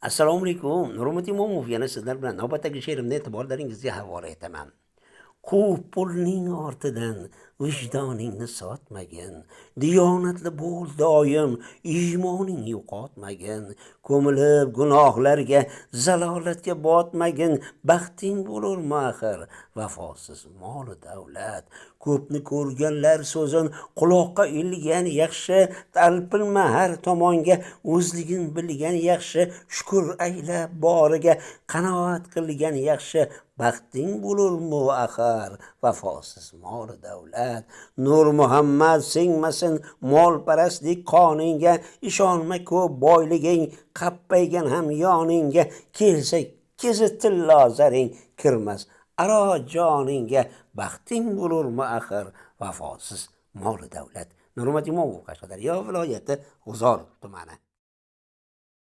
Assalomu alaykum. Nurmat Imomov yana sizlar bilan navbatdagi she'rimni e'tiborlaringizga havola etaman. Ko'p pulning ortidan vijdoningni sotmagin. Diyonatli bo'l doim, iymoning yo'qotmagin. Ko'milib gunohlarga, zalolatga botmagin. Baxting bo'lur axir, vafosiz mol davlat. Ko'pni ko'rganlar so'zin quloqqa ilgan yaxshi. Talpinma har tomonga, o'zligin bilgan yaxshi. Shukr ayla boriga, qanoat qilgan yaxshi. Baxting bo'lurmi axir, vafosiz mol davlat. Nur Muhammad singmasin molparastlik qoningga. Ishonma ko'p boyliging, qappaygan ham yoningga. Kelsa kezi tillo zaring, kirmas aro joningga. Baxting bo'lurmi axir, vafosiz mol davlat. Nurmat Imomov, Qashqadaryo viloyati G'uzor tumani.